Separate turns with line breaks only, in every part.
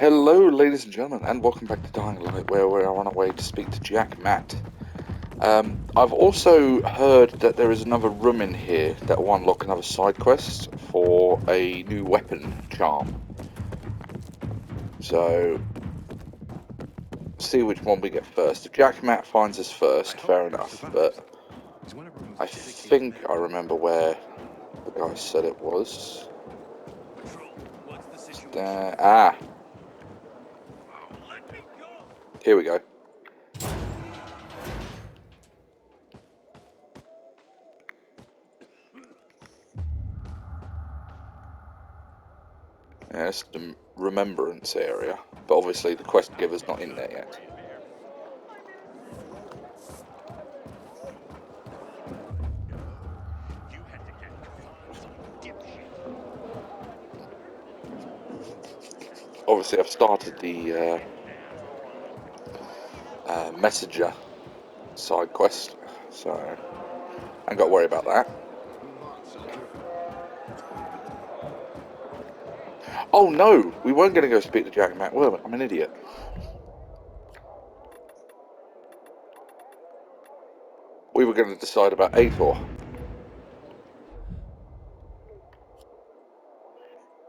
Hello, ladies and gentlemen, and welcome back to Dying Light, where we're on our way to speak to Jack Matt. I've also heard that there is another room in here that will unlock another side quest for a new weapon charm. So, see which one we get first. If Jack Matt finds us first, fair enough, but I think I remember where the guy said it was. Here we go. Yeah, it's the remembrance area, but obviously the quest giver's not in there yet. Obviously I've started the messenger side quest, so I ain't got to worry about that. Oh no, we weren't going to go speak to Jack Matt, were we? I'm an idiot. We were going to decide about Ator.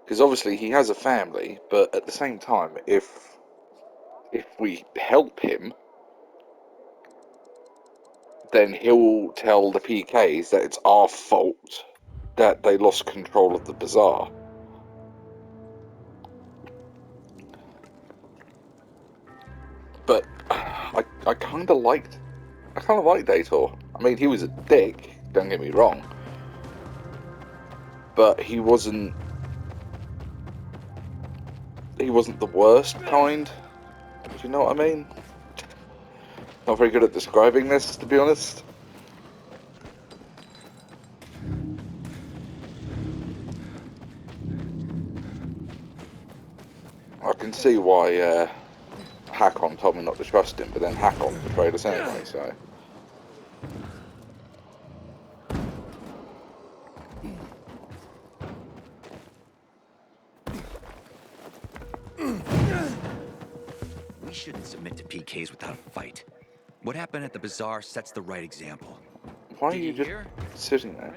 Because obviously he has a family, but at the same time, if we help him, then he'll tell the PKs that it's our fault that they lost control of the bazaar. But I kind of liked Ator. I mean, he was a dick, don't get me wrong, but he wasn't the worst kind. Do you know what I mean? Not very good at describing this, to be honest. I can see why Hakon told me not to trust him, but then Hakon betrayed us anyway, so...
We shouldn't submit to PKs without a fight. What happened at the bazaar sets the right example.
Why are you just sitting there?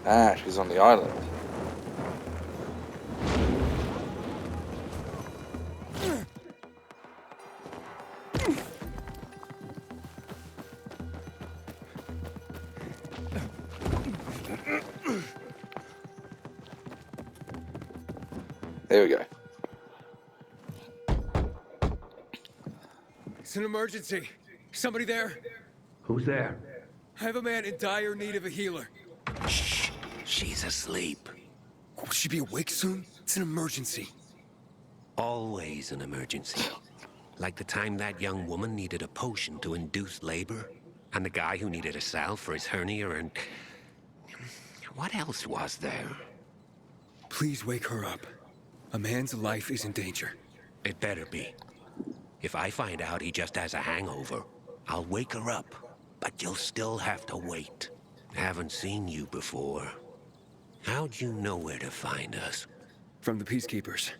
Ah, she's on the island. There we go.
It's an emergency. Somebody there?
Who's there?
I have a man in dire need of a healer.
Shh. She's asleep.
Will she be awake soon? It's an emergency.
Always an emergency. Like the time that young woman needed a potion to induce labor, and the guy who needed a salve for his hernia, and... what else was there?
Please wake her up. A man's life is in danger.
It better be. If I find out he just has a hangover, I'll wake her up, but you'll still have to wait. Haven't seen you before. How'd you know where to find us?
From the Peacekeepers.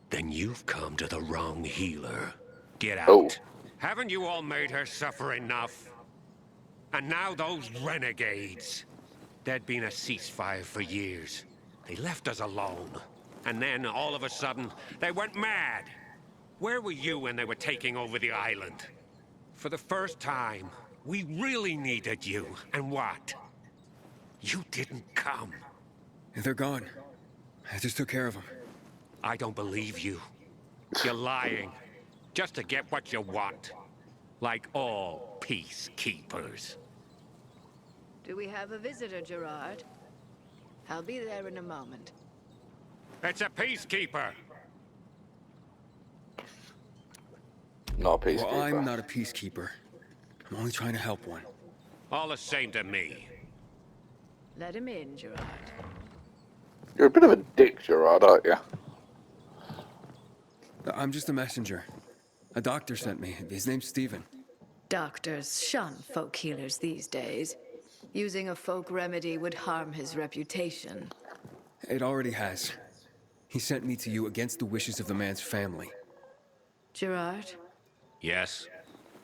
Then you've come to the wrong healer. Get out.
Oh.
Haven't you all made her suffer enough? And now those renegades. There'd been a ceasefire for years. They left us alone. And then, all of a sudden, they went mad. Where were you when they were taking over the island? For the first time, we really needed you. And what? You didn't come.
They're gone. I just took care of them.
I don't believe you. You're lying. Just to get what you want. Like all peacekeepers.
Do we have a visitor, Gerard? I'll be there in a moment.
It's a peacekeeper.
Not a peacekeeper.
Well, I'm not a peacekeeper. I'm only trying to help one.
All the same to me.
Let him in, Gerard.
You're a bit of a dick, Gerard, aren't you?
I'm just a messenger. A doctor sent me. His name's Stephen.
Doctors shun folk healers these days. Using a folk remedy would harm his reputation.
It already has. He sent me to you against the wishes of the man's family.
Gerard,
Yes?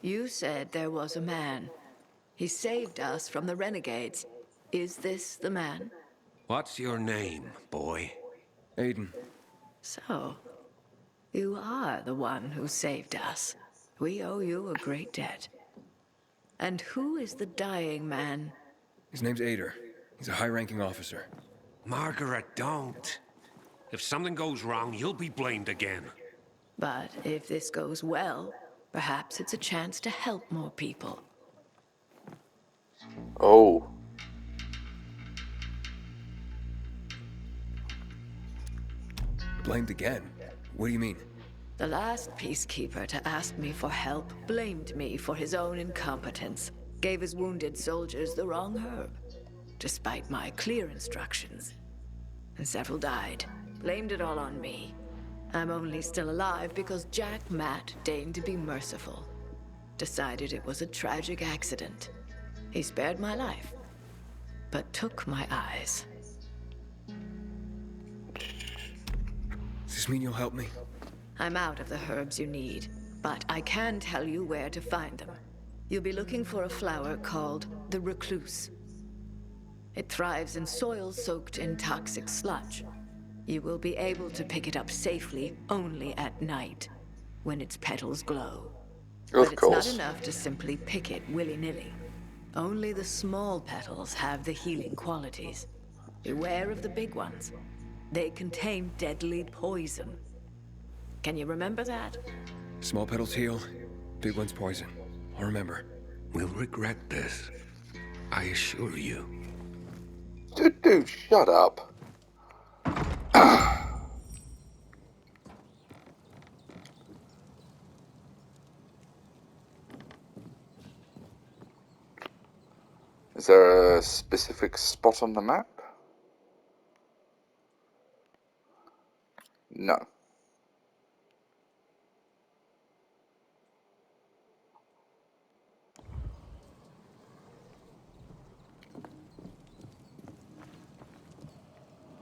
you said there was a man. He saved us from the renegades. Is this the man?
What's your name, boy?
Aiden,
So, you are the one who saved us. We owe you a great debt. And who is the dying man?
his name's Ader. He's a high-ranking officer.
Margaret, don't. If something goes wrong, you'll be blamed again.
But if this goes well, perhaps it's a chance to help more people.
Oh.
Blamed again? What do you mean?
The last Peacekeeper to ask me for help blamed me for his own incompetence. Gave his wounded soldiers the wrong herb, despite my clear instructions. And several died. Blamed it all on me. I'm only still alive because Jack Matt deigned to be merciful. Decided it was a tragic accident. He spared my life, but took my eyes.
Does this mean you'll help me?
I'm out of the herbs you need, but I can tell you where to find them. You'll be looking for a flower called the recluse. It thrives in soil soaked in toxic sludge. You will be able to pick it up safely only at night, when its petals glow. But it's not enough to simply pick it willy-nilly. Only the small petals have the healing qualities. Beware of the big ones. They contain deadly poison. Can you remember that?
Small petals heal, big ones poison. I'll remember.
We'll regret this. I assure you.
Dude, shut up. Is there a specific spot on the map? No.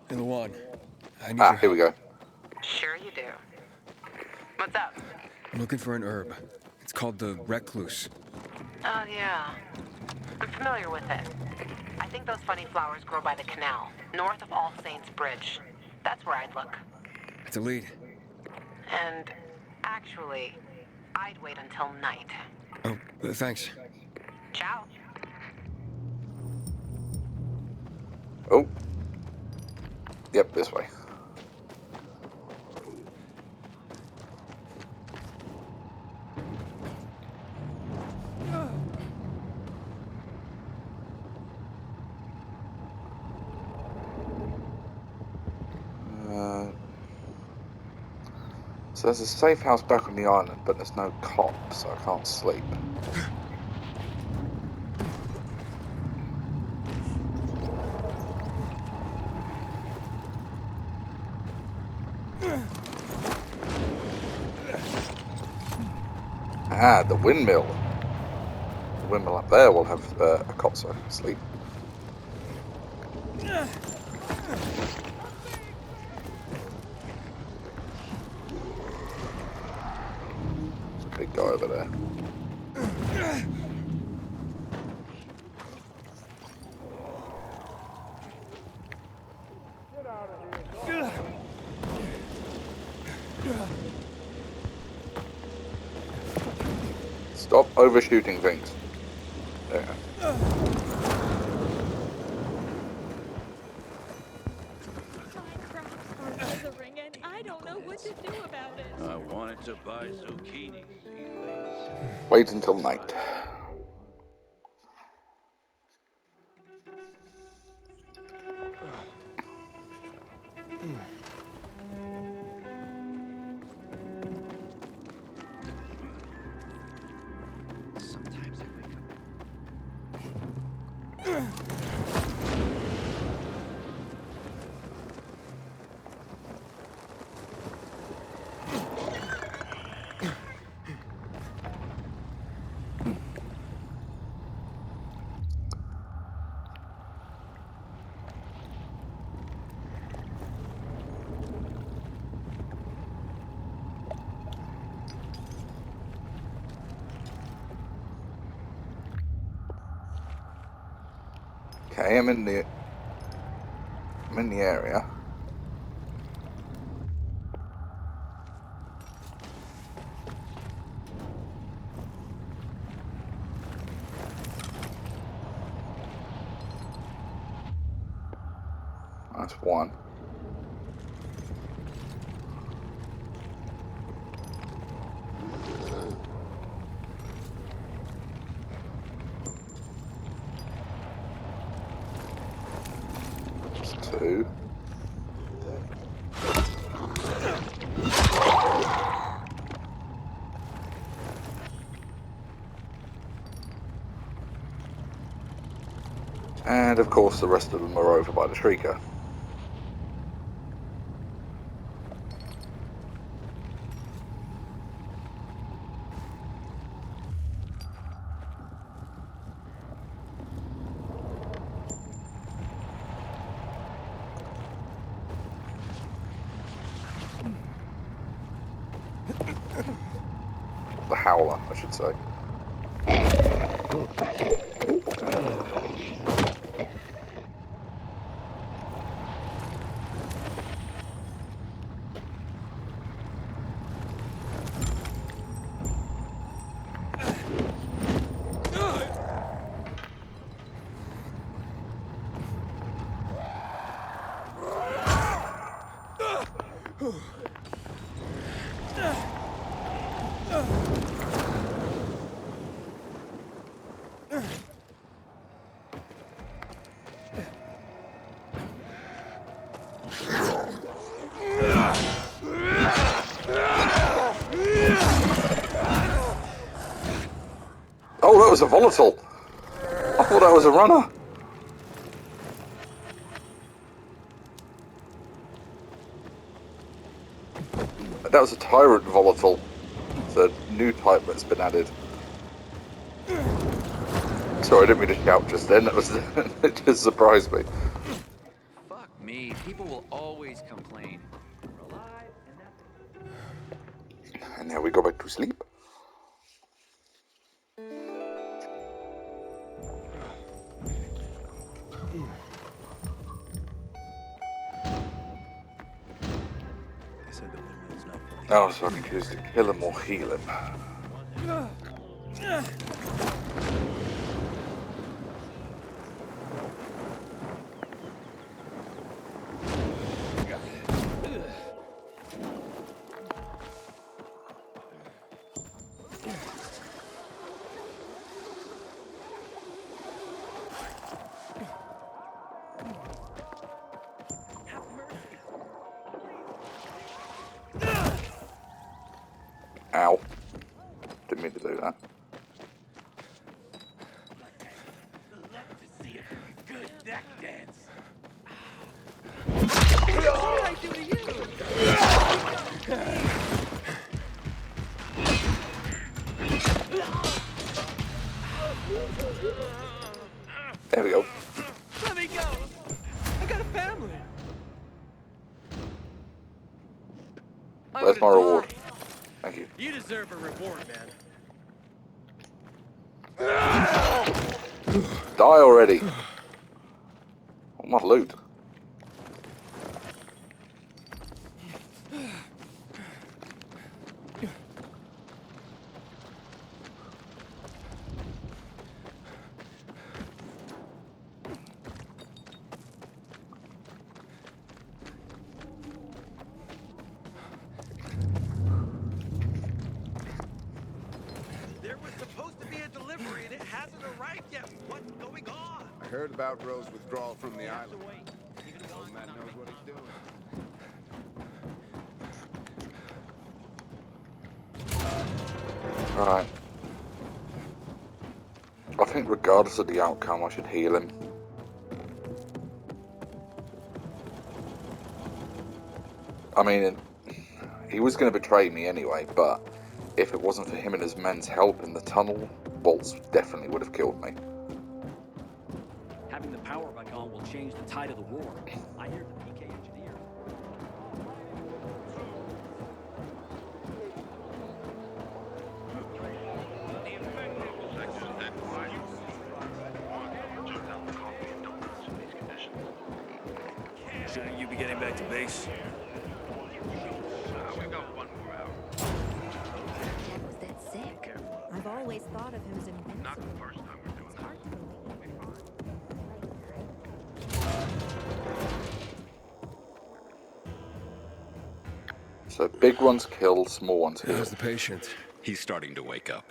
Hey, Lawan, I need your
Here we
help.
go.
Sure you do. What's up?
I'm looking for an herb. It's called the recluse.
Oh, yeah. I'm familiar with it. I think those funny flowers grow by the canal, north of All Saints Bridge. That's where I'd look.
It's a lead.
And actually, I'd wait until night.
Oh, thanks.
Ciao.
Oh. Yep, this way. So there's a safe house back on the island, but there's no cop, so I can't sleep. Ah, the windmill. The windmill up there will have a cot, so I can sleep. Big guy over there. Stop overshooting things. There.
And I don't know what to do about it.
I wanted to buy zucchini seedlings.
Wait until night.
Sometimes I wake up.
Okay, I'm in the area. That's one. That's two. And of course the rest of them are over by the shrieker. The howler, I should say. Oh, that was a volatile. I thought that was a runner. That was a tyrant volatile. It's a new type that's been added. Sorry, I didn't mean to shout just then. That was it just surprised me.
Fuck me. People will always complain.
And now we go back to sleep. Oh, so I can choose to kill him or heal him. Ow. Didn't mean to do that. There we go.
Let me go. I got a family.
Where's my reward? Thank you.
You deserve a reward, man.
Die already. Oh, my loot.
There was supposed to be a delivery and it hasn't arrived yet. What's going on?
I heard about Rose's withdrawal from the island. Old man knows what he's doing.
Right. I think regardless of the outcome, I should heal him. I mean, he was going to betray me anyway, but if it wasn't for him and his men's help in the tunnel, bolts definitely would have killed me.
Having the power back on will change the tide of the war. I hear the PK engineer.
Shouldn't you be getting back to base?
We got 1 more hour.
Jack was that sick. I've always thought of him as invincible.
Not the first time we're doing
It's hard to believe.
So big ones kill, small ones heal.
How's the patient?
He's starting to wake up.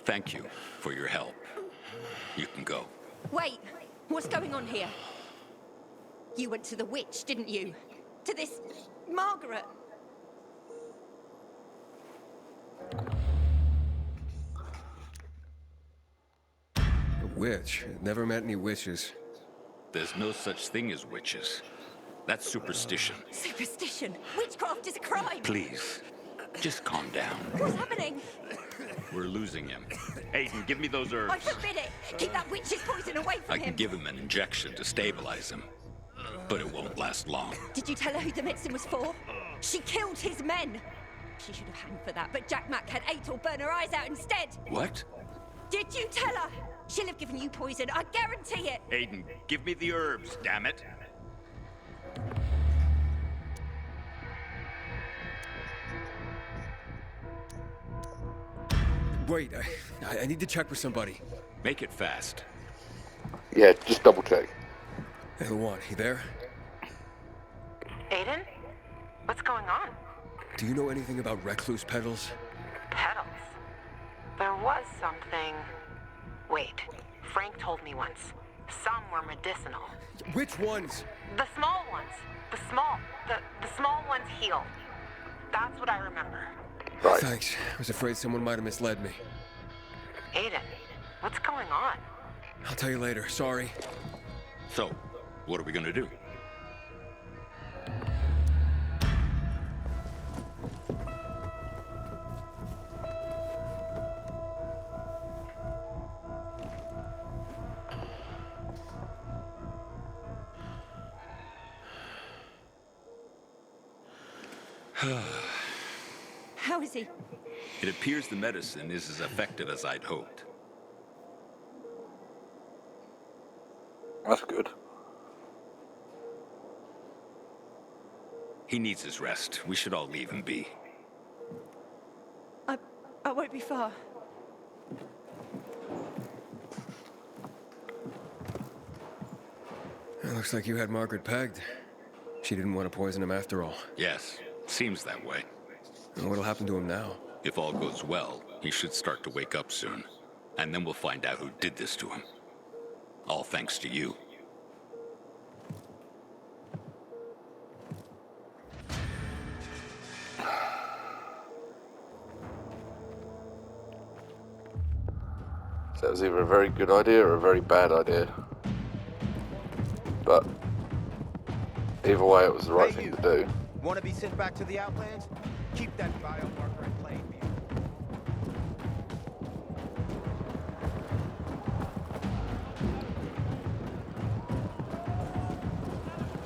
Thank you for your help. You can go.
Wait! What's going on here? You went to the witch, didn't you? To this... Margaret!
A witch? Never met any witches.
There's no such thing as witches. That's superstition.
Superstition! Witchcraft is a crime!
Please, just calm down.
What's happening?
We're losing him. Aiden, give me those herbs.
I forbid it! Keep that witch's poison away from
I
him!
can give him an injection to stabilize him, but it won't last long.
Did you tell her who the medicine was for? She killed his men! She should have hanged for that, but Jack Mack had Atel burn her eyes out instead!
What?
Did you tell her? She'll have given you poison, I guarantee it!
Aiden, give me the herbs, damn it.
Wait, I need to check with somebody.
Make it fast.
Yeah, just double check.
Hey, Luan, you there?
Aiden? What's going on?
Do you know anything about recluse petals?
Petals. There was something... Wait, Frank told me once. Some were medicinal.
Which ones?
The small ones. The small ones heal. That's what I remember.
Right.
Thanks. I was afraid someone might have misled me.
Aiden, what's going on?
I'll tell you later. Sorry.
So, what are we gonna do?
How is he?
It appears the medicine is as effective as I'd hoped.
That's good.
He needs his rest. We should all leave him be.
I won't be far.
It looks like you had Margaret pegged. She didn't want to poison him after all.
Yes, seems that way.
And what'll happen to him now?
If all goes well, he should start to wake up soon. And then we'll find out who did this to him. All thanks to you.
So that was either a very good idea or a very bad idea. But either way, it was the right thing to do.
Want to be sent back to the Outlands? Keep that biomarker in plain view.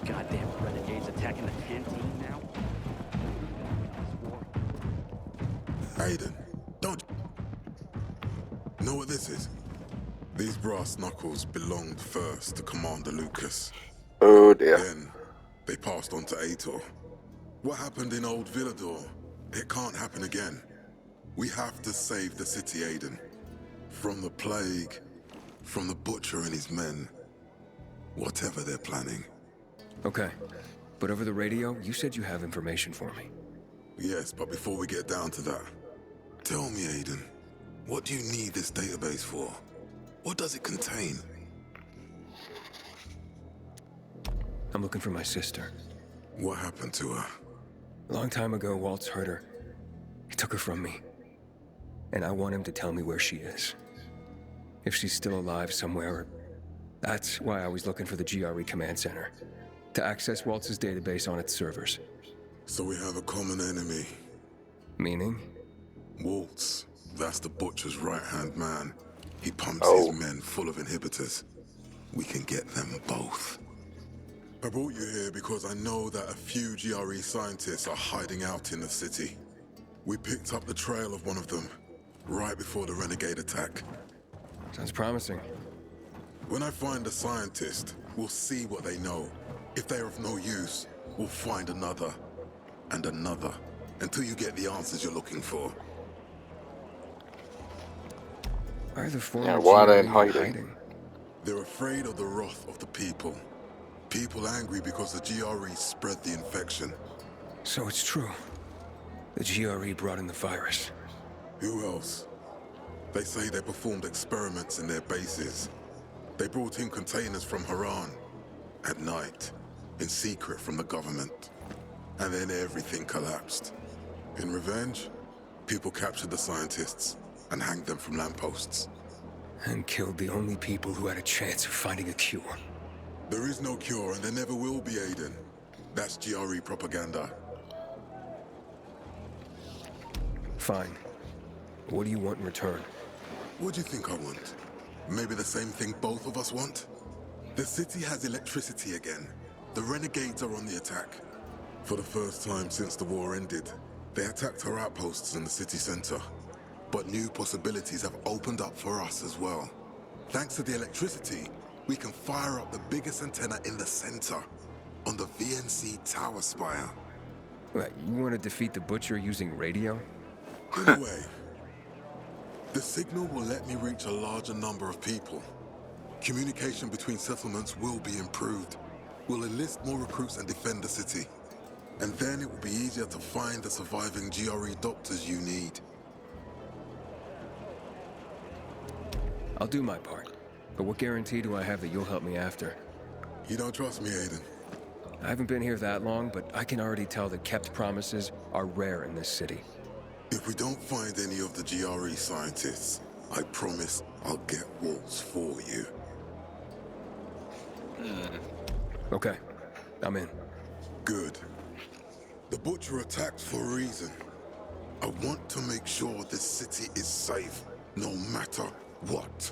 Goddamn renegades attacking the canteen now.
Aiden, don't... Know what this is? These brass knuckles belonged first to Commander Lucas.
Oh dear.
Then, they passed on to Ator. What happened in Old Villador? It can't happen again. We have to save the city, Aiden. From the plague, from the Butcher and his men. Whatever they're planning.
Okay. But over the radio, you said you have information for me.
Yes, but before we get down to that, tell me, Aiden, what do you need this database for? What does it contain?
I'm looking for my sister.
What happened to her?
A long time ago, Waltz hurt her. He took her from me. And I want him to tell me where she is. If she's still alive somewhere. That's why I was looking for the GRE command center. To access Waltz's database on its servers.
So we have a common enemy.
Meaning?
Waltz. That's the Butcher's right-hand man. He pumps his men full of inhibitors. We can get them both. I brought you here because I know that a few GRE scientists are hiding out in the city. We picked up the trail of one of them, right before the renegade attack.
Sounds promising.
When I find a scientist, we'll see what they know. If they are of no use, we'll find another, and another, until you get the answers you're looking for.
Why are the former
Yeah, why are they
GRE
hiding?
They're afraid of the wrath of the people. People angry because the GRE spread the infection.
So it's true. The GRE brought in the virus.
Who else? They say they performed experiments in their bases. They brought in containers from Haran at night, in secret from the government. And then everything collapsed. In revenge, people captured the scientists and hanged them from lampposts.
And killed the only people who had a chance of finding a cure.
There is no cure, and there never will be, Aiden. That's GRE propaganda.
Fine. What do you want in return?
What do you think I want? Maybe the same thing both of us want? The city has electricity again. The renegades are on the attack. For the first time since the war ended, they attacked our outposts in the city center. But new possibilities have opened up for us as well. Thanks to the electricity, we can fire up the biggest antenna in the center, on the VNC tower spire.
What, you want to defeat the Butcher using radio?
In a way. The signal will let me reach a larger number of people. Communication between settlements will be improved. We'll enlist more recruits and defend the city. And then it will be easier to find the surviving GRE doctors you need.
I'll do my part. But what guarantee do I have that you'll help me after?
You don't trust me, Aiden?
I haven't been here that long, but I can already tell that kept promises are rare in this city.
If we don't find any of the GRE scientists, I promise I'll get Waltz for you.
Okay, I'm in.
Good. The Butcher attacked for a reason. I want to make sure this city is safe, no matter what.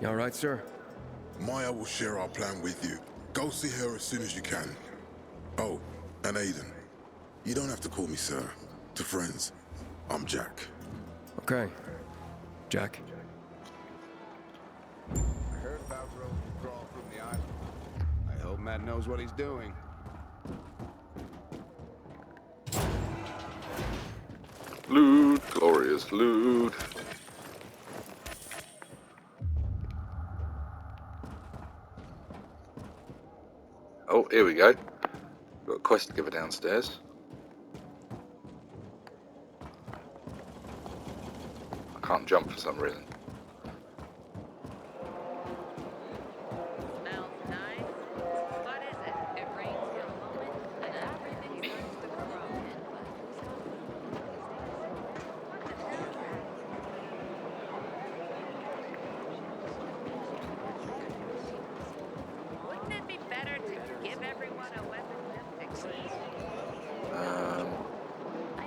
You all right, sir?
Maya will share our plan with you. Go see her as soon as you can. Oh, and Aiden. You don't have to call me sir. To friends, I'm Jack.
Okay. Jack.
I heard about roads to crawl from the island. I hope Matt knows what he's doing.
Loot, glorious loot. Oh, here we go. Got a quest to give her downstairs. I can't jump for some reason.
Smells nice. What is it? It rains in a moment, and everything starts to grow. Wouldn't it be better to give everyone a weapon just to keep?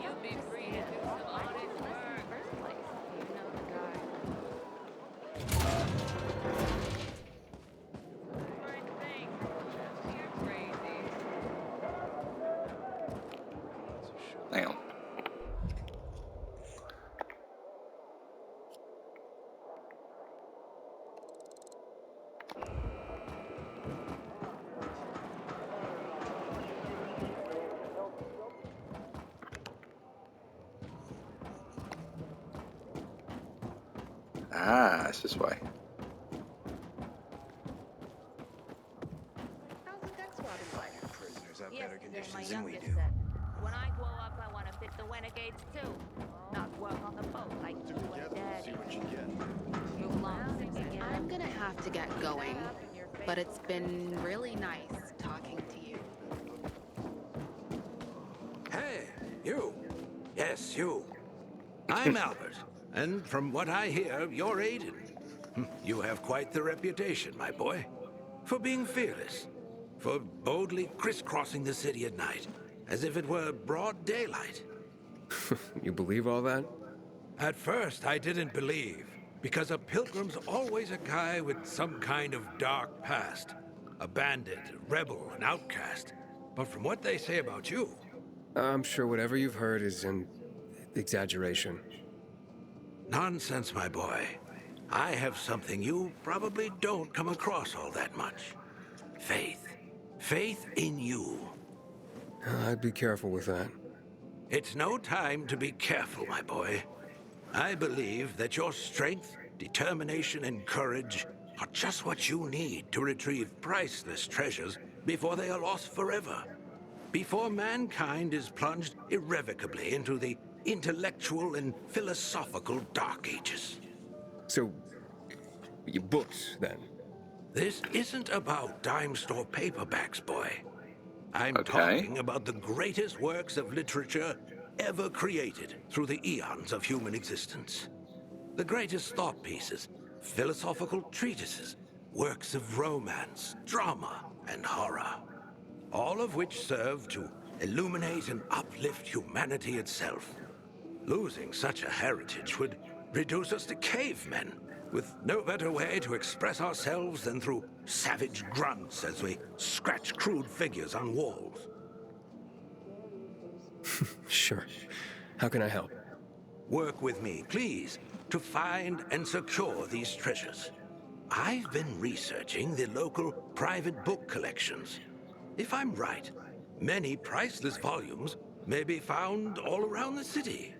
You'd be free to do some honest work. First place, you know the guy. Fine thing. You're crazy.
Hang on. Ah, it's this way.
How's the deck squad like?
Prisoners have
Yes,
better
they're
conditions
my
than we
youngest
do.
set. When I grow up, I want to fit the renegades too. Not work on the boat like you and Daddy.
See what you get.
You long since you get
I'm gonna have to get going, but it's been really nice talking to you.
Hey, you. Yes, you. I'm Albert, and from what I hear, you're Aiden. You have quite the reputation, my boy, for being fearless, for boldly crisscrossing the city at night, as if it were broad daylight.
You believe all that?
At first, I didn't believe, because a pilgrim's always a guy with some kind of dark past. A bandit, a rebel, an outcast. But from what they say about you...
I'm sure whatever you've heard is an exaggeration.
Nonsense, my boy. I have something you probably don't come across all that much. Faith. Faith in you.
I'd be careful with that.
It's no time to be careful, my boy. I believe that your strength, determination, and courage are just what you need to retrieve priceless treasures before they are lost forever. Before mankind is plunged irrevocably into the intellectual and philosophical Dark Ages.
So, your books, then?
This isn't about dime store paperbacks, boy. I'm
Okay.
talking about the greatest works of literature ever created through the eons of human existence. The greatest thought pieces, philosophical treatises, works of romance, drama, and horror. All of which serve to illuminate and uplift humanity itself. Losing such a heritage would reduce us to cavemen, with no better way to express ourselves than through savage grunts as we scratch crude figures on walls.
Sure. How can I help?
Work with me, please, to find and secure these treasures. I've been researching the local private book collections. If I'm right, many priceless volumes may be found all around the city.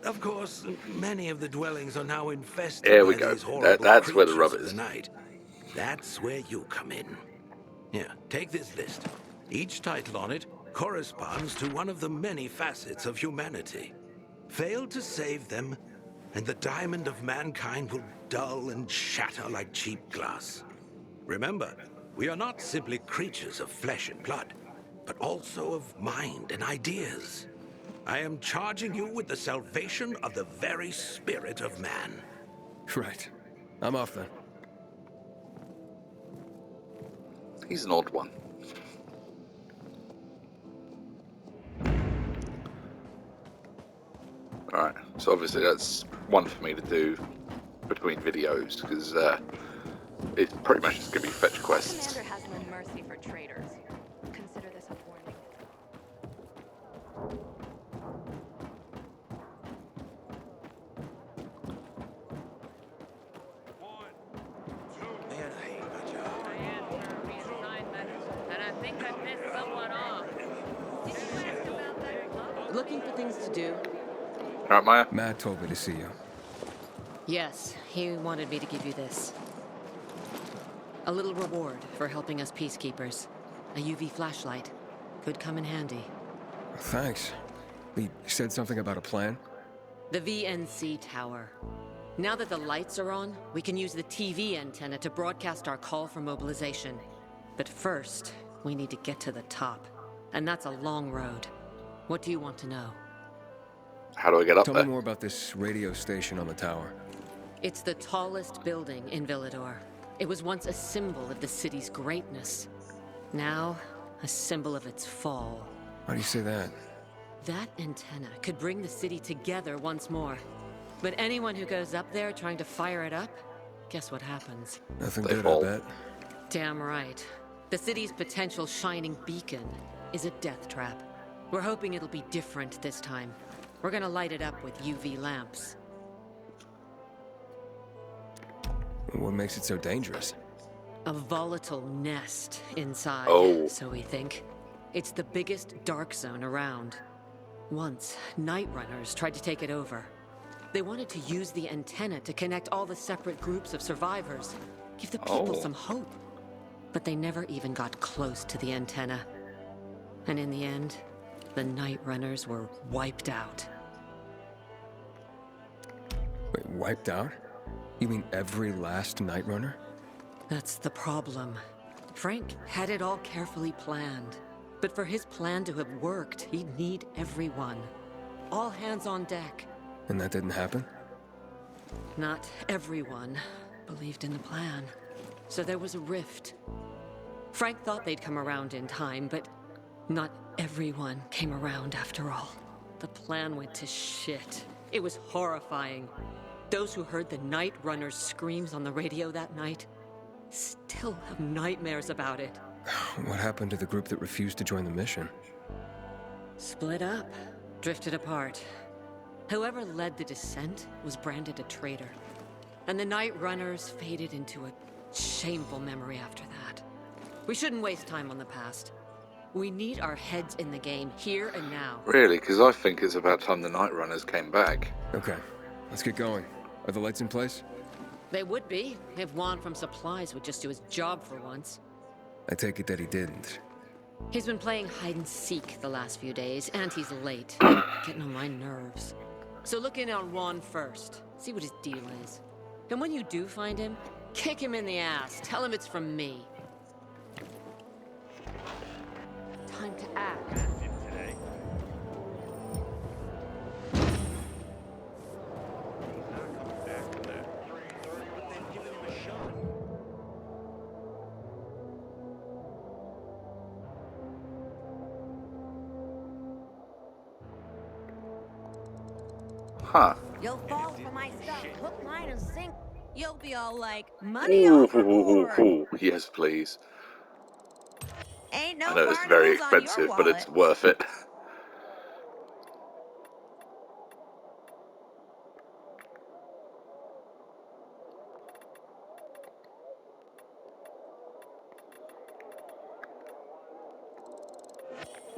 Of course, many of the dwellings are now infested
There we
by
go.
these horrible
That's where the
creatures
rub
of
is.
the night. That's where you come in. Here, take this list. Each title on it corresponds to one of the many facets of humanity. Fail to save them, and the diamond of mankind will dull and shatter like cheap glass. Remember, we are not simply creatures of flesh and blood, but also of mind and ideas. I am charging you with the salvation of the very spirit of man.
Right. I'm off then.
He's an odd one. Alright, so obviously that's one for me to do between videos, because it's pretty much just going to be fetch quests.
Commander has no mercy for traitors. Consider this a warning.
Man, I hate my job.
I asked for a reassignment, and I think I pissed someone off. Did you ask about that glove?
Looking for things to do?
Alright, Maya?
Matt told me to see you.
Yes, he wanted me to give you this. A little reward for helping us Peacekeepers. A UV flashlight. Could come in handy.
Thanks. He said something about a plan?
The VNC tower. Now that the lights are on, we can use the TV antenna to broadcast our call for mobilization. But first, we need to get to the top. And that's a long road. What do you want to know?
How do I get up
Tell
there?
me more about this radio station on the tower.
It's the tallest building in Villador. It was once a symbol of the city's greatness. Now, a symbol of its fall.
Why do you say that?
That antenna could bring the city together once more. But anyone who goes up there trying to fire it up, guess what happens?
Nothing
They
good,
fall.
I bet.
Damn right. The city's potential shining beacon is a death trap. We're hoping it'll be different this time. We're gonna light it up with UV lamps.
What makes it so dangerous?
A volatile nest inside,
Oh.
so we think. It's the biggest dark zone around. Once, night runners tried to take it over. They wanted to use the antenna to connect all the separate groups of survivors, give the people
Oh.
some hope. But they never even got close to the antenna. And in the end, the night runners were wiped out.
Wait, wiped out? You mean every last Night Runner?
That's the problem. Frank had it all carefully planned. But for his plan to have worked, he'd need everyone. All hands on deck.
And that didn't happen?
Not everyone believed in the plan. So there was a rift. Frank thought they'd come around in time, but not everyone came around after all. The plan went to shit. It was horrifying. Those who heard the Night Runner's screams on the radio that night still have nightmares about it.
What happened to the group that refused to join the mission?
Split up, drifted apart. Whoever led the descent was branded a traitor. And the Night Runners faded into a shameful memory after that. We shouldn't waste time on the past. We need our heads in the game, here and now.
Really? Because I think it's about time the Night Runners came back.
Okay, let's get going. Are the lights in place?
They would be, if Juan from Supplies would just do his job for once.
I take it that he didn't.
He's been playing hide-and-seek the last few days, and he's late. Getting on my nerves. So look in on Juan first. See what his deal is. And when you do find him, kick him in the ass. Tell him it's from me. Time to act.
Huh.
You'll fall for my stuff, hook, line, and sink. You'll be all like, money overboard.
Ooh, yes, please.
Ain't no
I know it's very
barnacles on your
expensive, but it's
wallet.
worth it.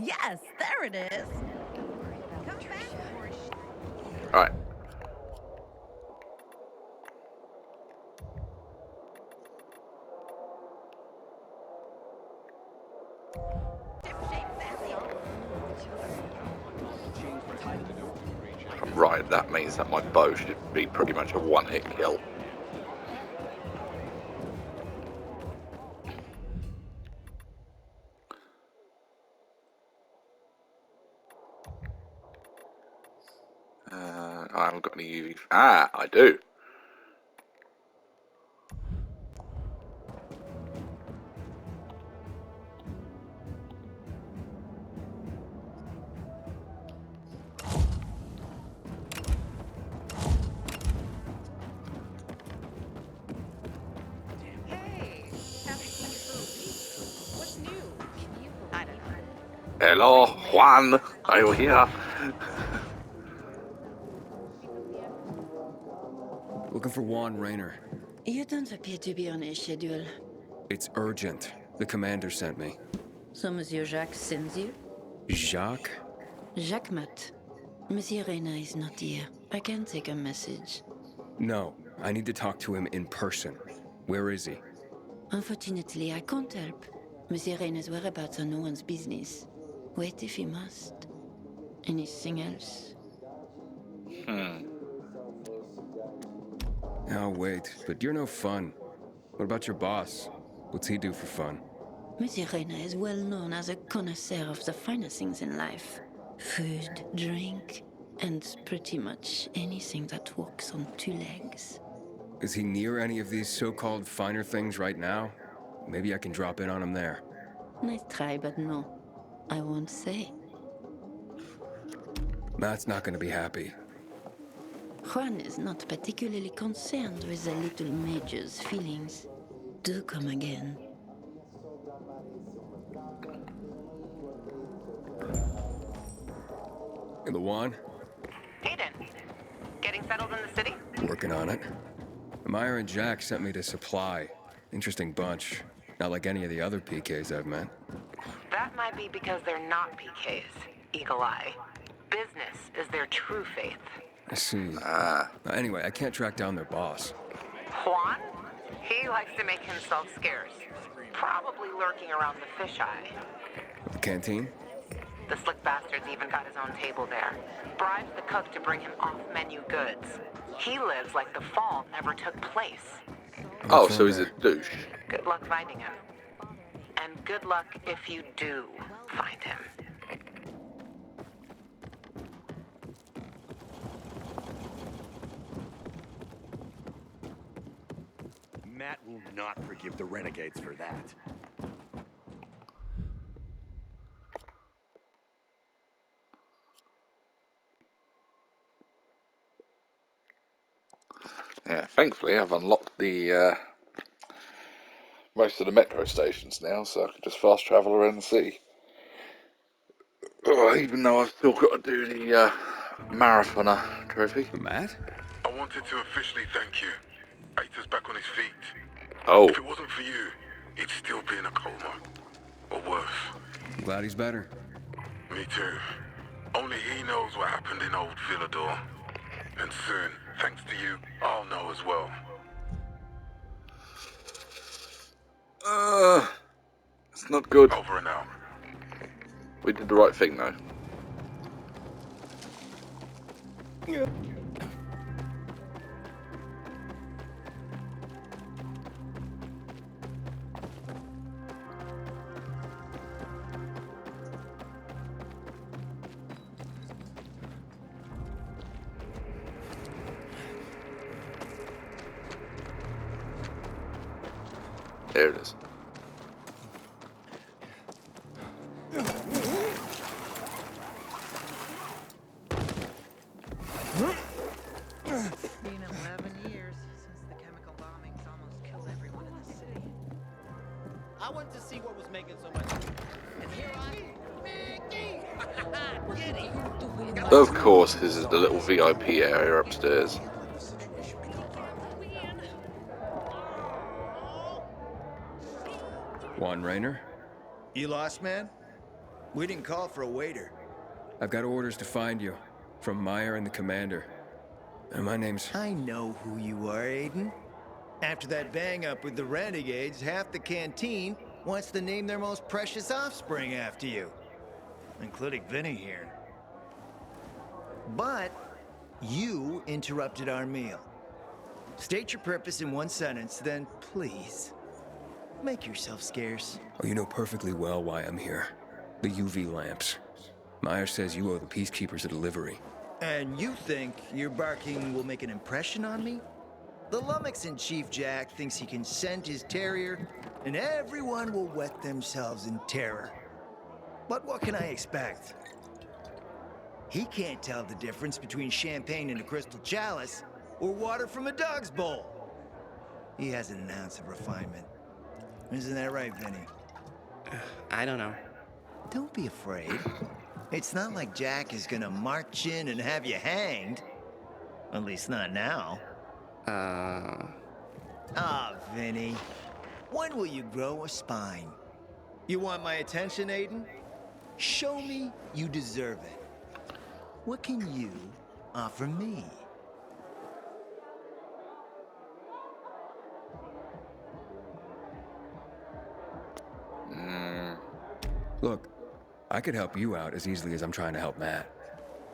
Yes, there it is.
Alright. Right, that means that my bow should be pretty much a one-hit kill. I haven't got any UV. Ah, I do.
Hey, what's new? I don't know.
Hello, Juan. Are you here?
Looking for Juan Raynor.
You don't appear to be on his schedule.
It's urgent. The commander sent me.
So Monsieur Jacques sends you?
Jacques?
Jacques Mat. Monsieur Raynor is not here. I can take a message.
No, I need to talk to him in person. Where is he?
Unfortunately, I can't help. Monsieur Raynor's whereabouts are no one's business. Wait if he must. Anything else?
I'll wait, but you're no fun. What about your boss? What's he do for fun?
Monsieur Raynor is well known as a connoisseur of the finer things in life. Food, drink, and pretty much anything that walks on two legs.
Is he near any of these so-called finer things right now? Maybe I can drop in on him there.
Nice try, but no. I won't say.
Matt's not gonna be happy.
Juan is not particularly concerned with the little major's feelings. Do come again.
In the Juan?
Aiden, getting settled in the city?
Working on it. Meyer and Jack sent me to Supply. Interesting bunch. Not like any of the other PKs I've met.
That might be because they're not PKs, Eagle Eye. Business is their true faith.
I see. Anyway, I can't track down their boss.
Juan? He likes to make himself scarce. Probably lurking around the fisheye.
The canteen?
The slick bastard's even got his own table there. Bribes the cook to bring him off-menu goods. He lives like the fall never took place.
Oh, so he's a douche.
Good luck finding him. And good luck if you do find him.
Matt will not forgive the renegades for that.
Yeah, thankfully I've unlocked the most of the metro stations now, so I can just fast travel around the city. Oh, even though I've still got to do the marathoner trophy.
Matt?
I wanted to officially thank you. Aita's back on his feet.
Oh.
If it wasn't for you, he'd still be in a coma. Or worse.
I'm glad he's better.
Me too. Only he knows what happened in old Villador. And soon, thanks to you, I'll know as well.
It's not good.
Over and out.
We did the right thing, though.
Yeah.
There it is.
It's been 11 years since the chemical bombings almost killed everyone in the city. I went to see what was making so much. And here I
Of course, this is the little VIP area upstairs.
Juan Raynor?
You lost, man? We didn't call for a waiter.
I've got orders to find you. From Meyer and the commander. And my name's...
I know who you are, Aiden. After that bang-up with the Renegades, half the canteen wants to name their most precious offspring after you. Including Vinny here. But you interrupted our meal. State your purpose in one sentence, then please, make yourself scarce.
Oh, you know perfectly well why I'm here. The UV lamps. Meyer says you owe the Peacekeepers a delivery.
And you think your barking will make an impression on me? The lummox-in-chief Jack thinks he can scent his terrier, and everyone will wet themselves in terror. But what can I expect? He can't tell the difference between champagne in a crystal chalice or water from a dog's bowl. He hasn't an ounce of refinement. Isn't that right, Vinny?
I don't know.
Don't be afraid. It's not like Jack is gonna march in and have you hanged. At least not now. Ah, Vinny. When will you grow a spine? You want my attention, Aiden? Show me you deserve it. What can you offer me?
Look, I could help you out as easily as I'm trying to help Matt.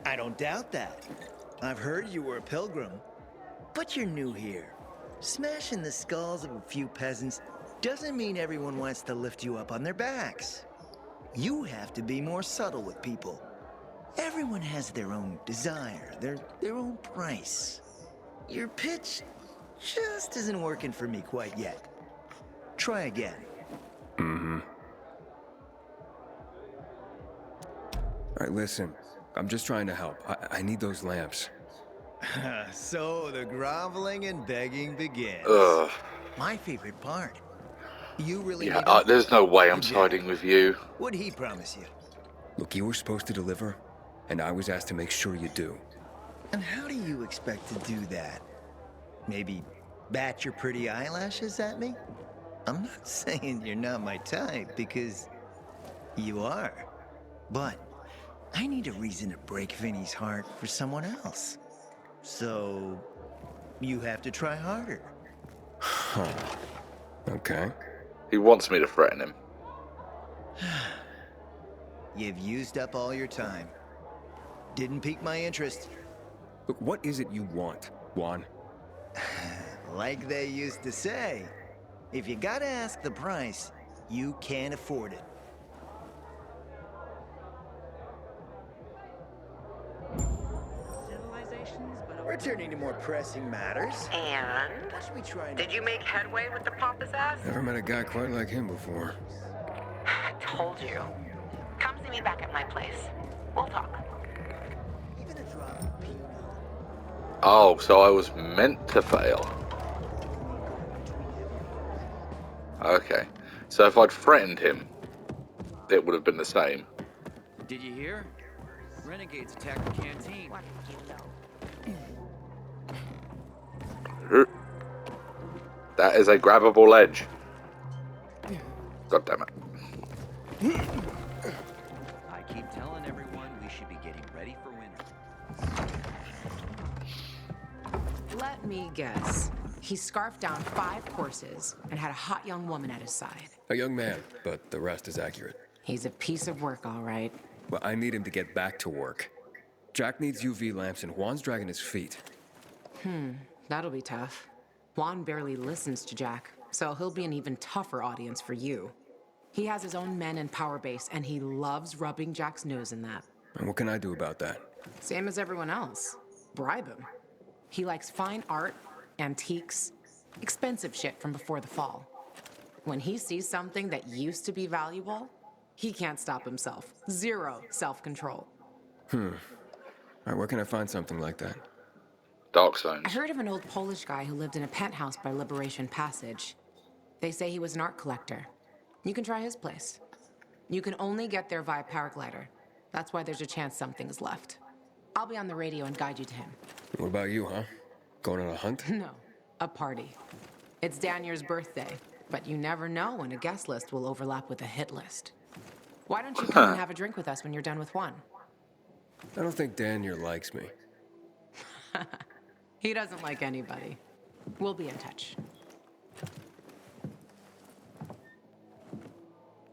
I don't doubt that. I've heard you were a pilgrim. But you're new here. Smashing the skulls of a few peasants doesn't mean everyone wants to lift you up on their backs. You have to be more subtle with people. Everyone has their own desire, their own price. Your pitch just isn't working for me quite yet. Try again.
Mm-hmm. All right, listen. I'm just trying to help. I need those lamps.
So the groveling and begging begins.
Ugh.
My favorite part. You really
Yeah,
need
there's no way I'm siding with you.
What'd he promise you?
Look, you were supposed to deliver, and I was asked to make sure you do.
And how do you expect to do that? Maybe bat your pretty eyelashes at me? I'm not saying you're not my type, because you are. But I need a reason to break Vinny's heart for someone else. So, you have to try harder.
Huh. Okay.
He wants me to threaten him.
You've used up all your time. Didn't pique my interest.
Look, what is it you want, Juan?
Like they used to say, if you gotta ask the price, you can't afford it. Returning to more pressing matters.
And? Did you make headway with the pompous ass?
Never met a guy quite like him before.
I told you. Come see me back at my place. We'll talk.
Oh, so I was meant to fail. Okay. So if I'd threatened him, it would have been the same.
Did you hear? Renegades attacked the canteen.
What do you know?
That is a grabbable ledge. God damn it.
I keep telling everyone we should be getting ready for winter.
Let me guess. He scarfed down 5 horses and had a hot young woman at his side.
A young man, but the rest is accurate.
He's a piece of work, all right.
Well, I need him to get back to work. Jack needs UV lamps and Juan's dragging his feet.
That'll be tough. Juan barely listens to Jack, so he'll be an even tougher audience for you. He has his own men and power base, and he loves rubbing Jack's nose in that.
And what can I do about that?
Same as everyone else. Bribe him. He likes fine art, antiques, expensive shit from before the fall. When he sees something that used to be valuable, he can't stop himself. 0 self-control.
All right, where can I find something like that?
Dark Zones.
I heard of an old Polish guy who lived in a penthouse by Liberation Passage. They say he was an art collector. You can try his place. You can only get there via paraglider. That's why there's a chance something's left. I'll be on the radio and guide you to him.
What about you, huh? Going on a hunt?
No, a party. It's Danier's birthday, but you never know when a guest list will overlap with a hit list. Why don't you come and have a drink with us when you're done with Juan?
I don't think Danier likes me.
He doesn't like anybody. We'll be in touch.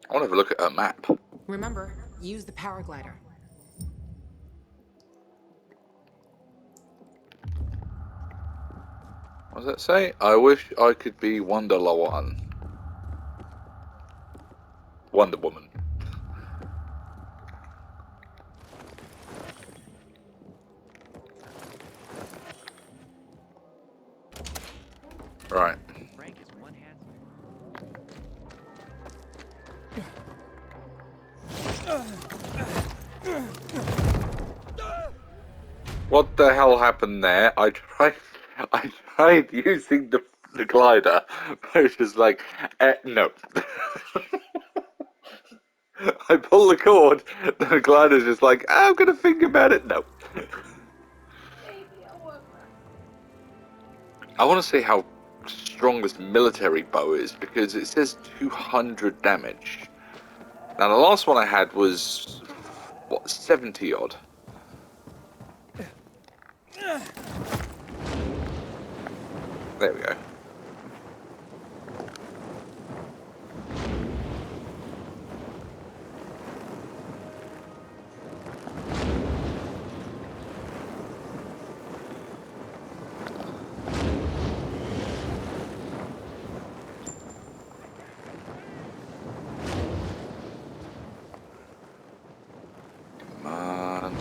I want to have a look at her map.
Remember, use the paraglider.
What does that say? I wish I could be Wonder Woman. Wonder Woman. Right.
Frank is one
What the hell happened there? I tried using the glider, but it's just like, no. I pull the cord, the glider's just like, I'm gonna think about it. No. I want to see how strong this military bow is, because it says 200 damage. Now the last one I had was, what, 70 odd? There we go. Come on.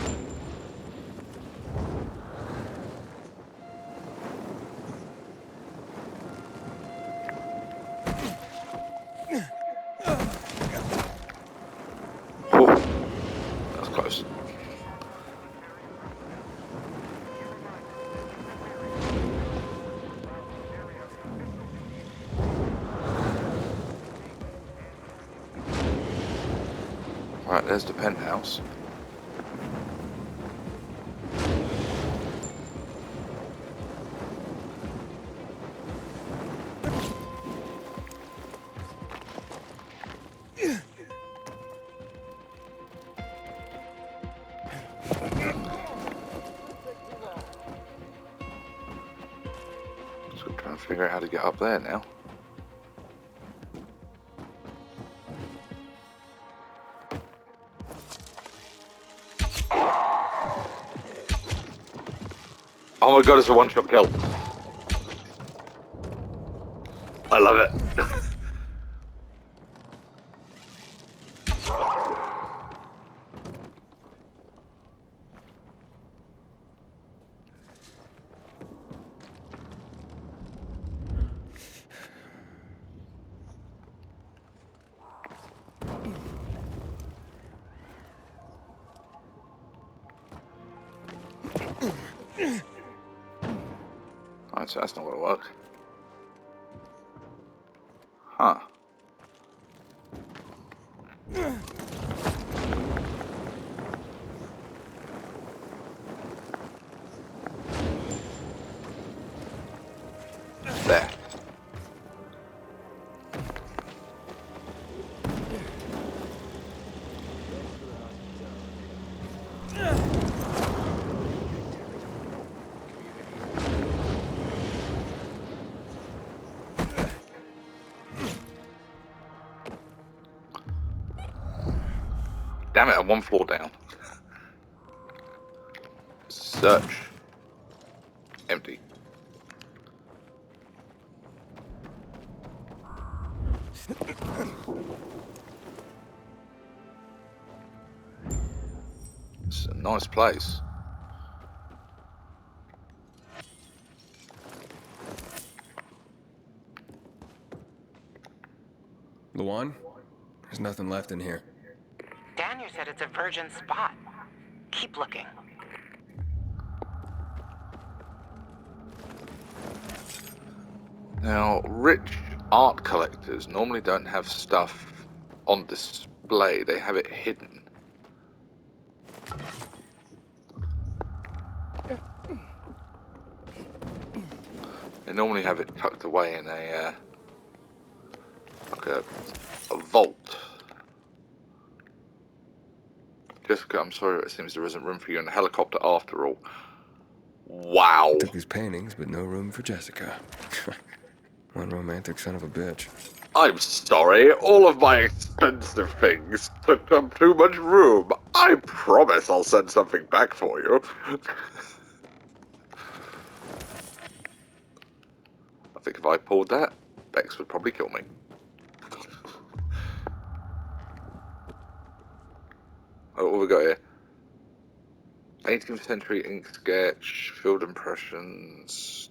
Oh, that was close. Right, there's the penthouse. So I'm trying to figure out how to get up there now. Oh my god, it's a one-shot kill. I love it. Alright, so that's not gonna work. Huh. There. Damn it, I'm one floor down. Search. Empty. It's a nice place.
Luan? There's nothing left in here.
Daniel said it's a virgin spot. Keep looking.
Now, rich art collectors normally don't have stuff on display. They have it hidden. They normally have it tucked away in a like a vault. Jessica, I'm sorry, it seems there isn't room for you in the helicopter after all. Wow.
Took his paintings, but no room for Jessica. One romantic son of a bitch.
I'm sorry, all of my expensive things took up too much room. I promise I'll send something back for you. I think if I pulled that, Bex would probably kill me. Oh, what have we got here? 18th century ink sketch, field impressions.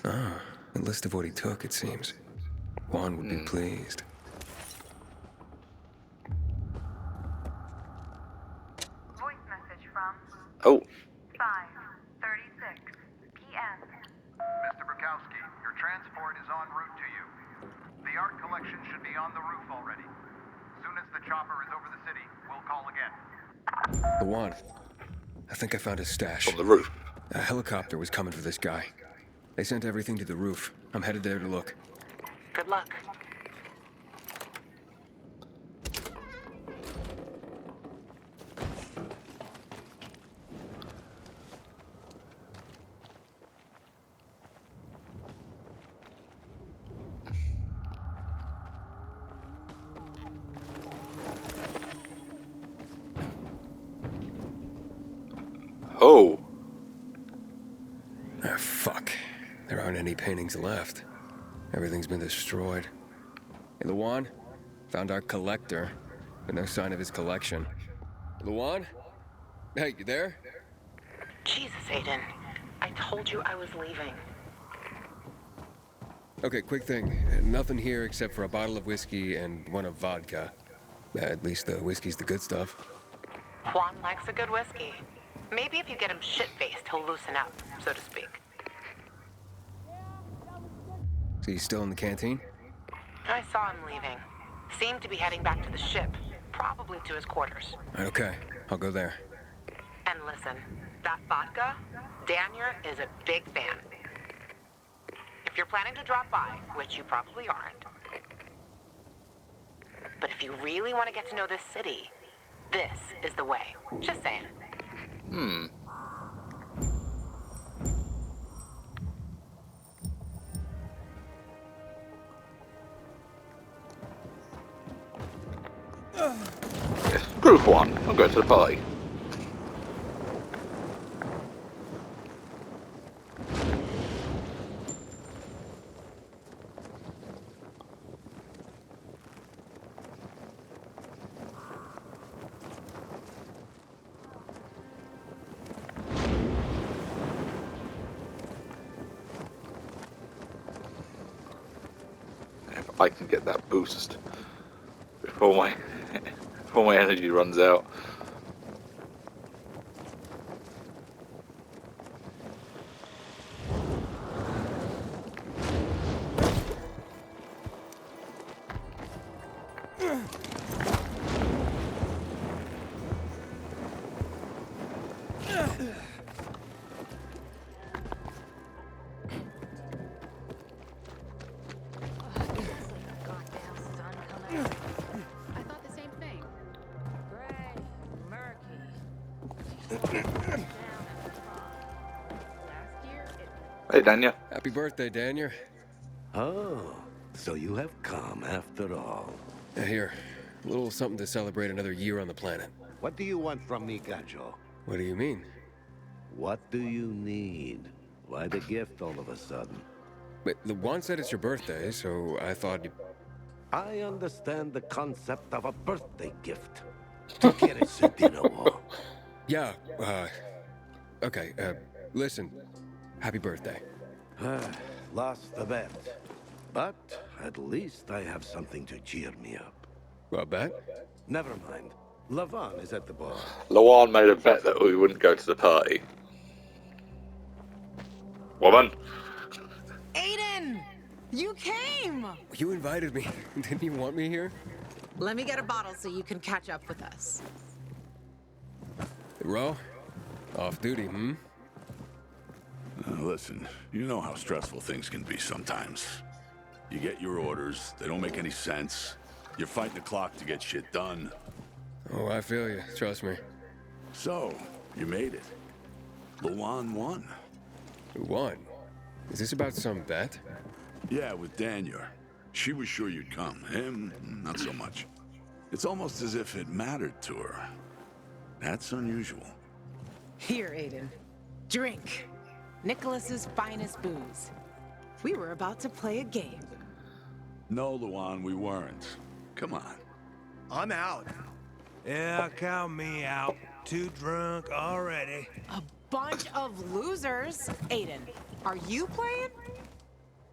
Ah, a list of what he took, it seems. Juan would be pleased.
Voice message from
Oh.
5:36 p.m.
Mr. Bukowski, your transport is en route to you. The art collection should be on the roof already. As soon as the chopper is over the city, we'll call again.
Luan, I think I found his stash.
On the roof.
A helicopter was coming for this guy. They sent everything to the roof. I'm headed there to look.
Good luck.
Oh.
Ah, fuck. There aren't any paintings left. Everything's been destroyed. Hey, Luan? Found our collector, but no sign of his collection. Luan? Hey, you there?
Jesus, Aiden. I told you I was leaving.
Okay, quick thing. Nothing here except for a bottle of whiskey and one of vodka. At least the whiskey's the good stuff.
Juan likes a good whiskey. Maybe if you get him shit-faced, he'll loosen up, so to speak.
So he's still in the canteen?
I saw him leaving. Seemed to be heading back to the ship, probably to his quarters.
Okay, I'll go there.
And listen, that vodka, Daniel is a big fan. If you're planning to drop by, which you probably aren't, but if you really want to get to know this city, this is the way. Just saying.
Group one. I'm going to the party. If I can get that boost before my energy runs out. Hey, Daniel.
Happy birthday, Daniel.
Oh, so you have come after all.
Here, a little something to celebrate another year on the planet.
What do you want from me, Gajo?
What do you mean?
What do you need? Why the gift all of a sudden?
Wait, Luan said it's your birthday, so I thought you...
I understand the concept of a birthday gift. ¿Tú quieres sentir agua?
Yeah, okay, listen. Happy birthday.
Lost the bet. But at least I have something to cheer me up.
A bet?
Never mind. Lavan is at the bar.
Lawan made a bet that we wouldn't go to the party. Woman.
Aiden! You came!
You invited me. Didn't you want me here?
Let me get a bottle so you can catch up with us.
Ro? Off duty, hmm?
Listen, you know how stressful things can be sometimes. You get your orders, they don't make any sense. You're fighting the clock to get shit done.
Oh, I feel you. Trust me.
So, you made it. Luan won.
Who won? Is this about some bet?
Yeah, with Daniel. She was sure you'd come. Him, not so much. It's almost as if it mattered to her. That's unusual.
Here, Aiden. Drink. Nicholas's finest booze. We were about to play a game.
No, Luan, we weren't. Come on.
I'm out.
Yeah, count me out. Too drunk already.
A bunch of losers. Aiden, are you playing?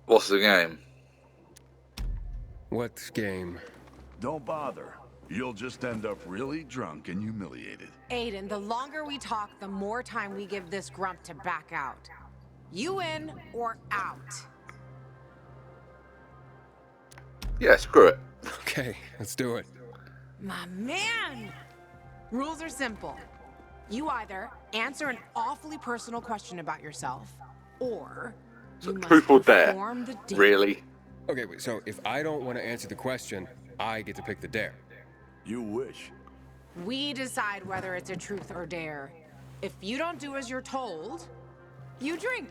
What's the game?
What game?
Don't bother. You'll just end up really drunk and humiliated.
Aiden, the longer we talk, the more time we give this grump to back out. You in or out?
Yeah, screw it.
Okay, let's do it.
My man! Rules are simple. You either answer an awfully personal question about yourself, or you must
Truth or dare?
perform the dare.
Really?
Okay, wait, so if I don't want to answer the question, I get to pick the dare.
You wish.
We decide whether it's a truth or dare. If you don't do as you're told, you drink.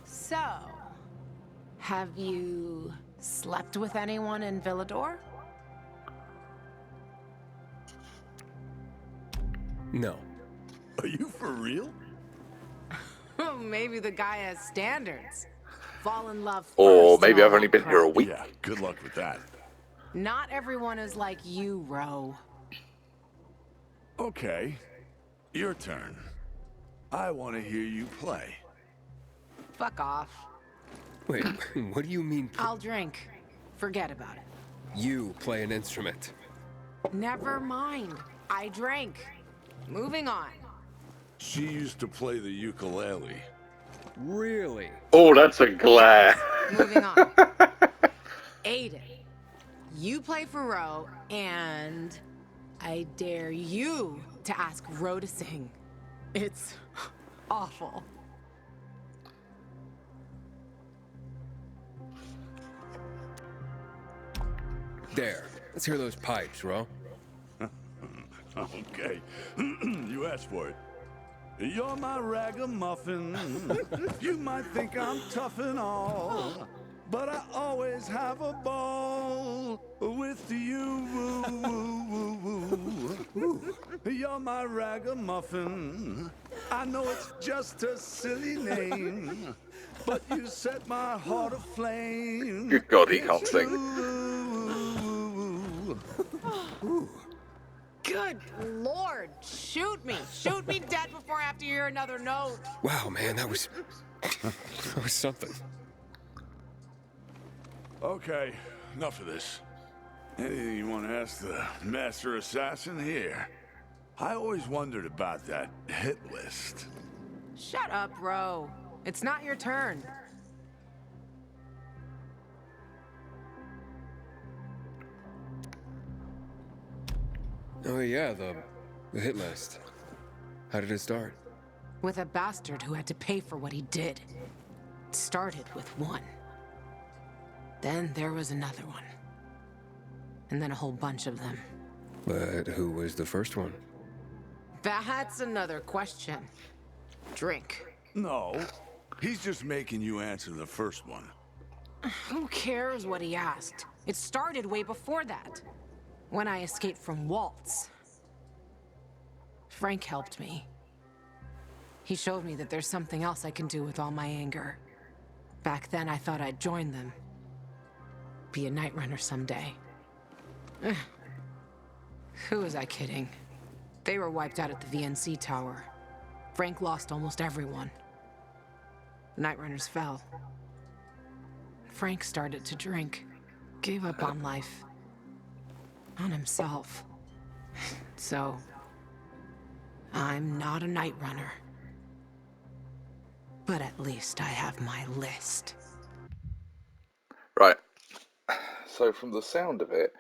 So, have you slept with anyone in Villador?
No.
Are you for real?
Maybe the guy has standards. Fall in love first.
Or maybe
and
I've
all
only been
that
here a
crap.
week.
Yeah, good luck with that.
Not everyone is like you, Ro.
Okay, your turn. I want to hear you play.
Fuck off.
Wait, what do you mean?
I'll drink. Forget about it.
You play an instrument.
Never mind. I drank. Moving on.
She used to play the ukulele.
Really?
Oh, that's a glare.
Moving on. Aiden, you play for Ro, and I dare you to ask Ro to sing. It's awful.
Dare. Let's hear those pipes, Ro.
Okay, you asked for it. You're my ragamuffin. You might think I'm tough and all, but I always have a ball with you. You're my ragamuffin. I know it's just a silly name, but you set my heart aflame.
Good God, he can't sing.
Good Lord, shoot me. Shoot me dead before I have to hear another note.
Wow, man, that was something.
Okay, enough of this. Anything you want to ask the master assassin here? I always wondered about that hit list.
Shut up, Ro. It's not your turn.
Oh yeah, the hit list. How did it start?
With a bastard who had to pay for what he did. It started with one. Then there was another one. And then a whole bunch of them.
But who was the first one?
That's another question. Drink.
No, He's just making you answer the first one.
Who cares what he asked? It started way before that. When I escaped from Waltz. Frank helped me. He showed me that there's something else I can do with all my anger. Back then, I thought I'd join them. Be a night runner someday. Who was I kidding? They were wiped out at the VNC tower. Frank lost almost everyone. The night runners fell. Frank started to drink. Gave up on life. On himself. So, I'm not a night runner. But at least I have my list.
Right. So from the sound of it,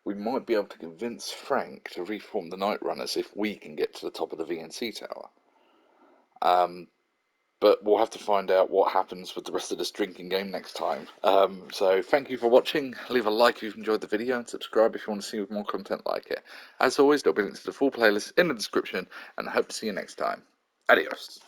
we might be able to convince Frank to reform the Night Runners if we can get to the top of the VNC tower. But we'll have to find out what happens with the rest of this drinking game next time. So thank you for watching. Leave a like if you've enjoyed the video and subscribe if you want to see more content like it. As always, there'll be links to the full playlist in the description, and I hope to see you next time. Adios.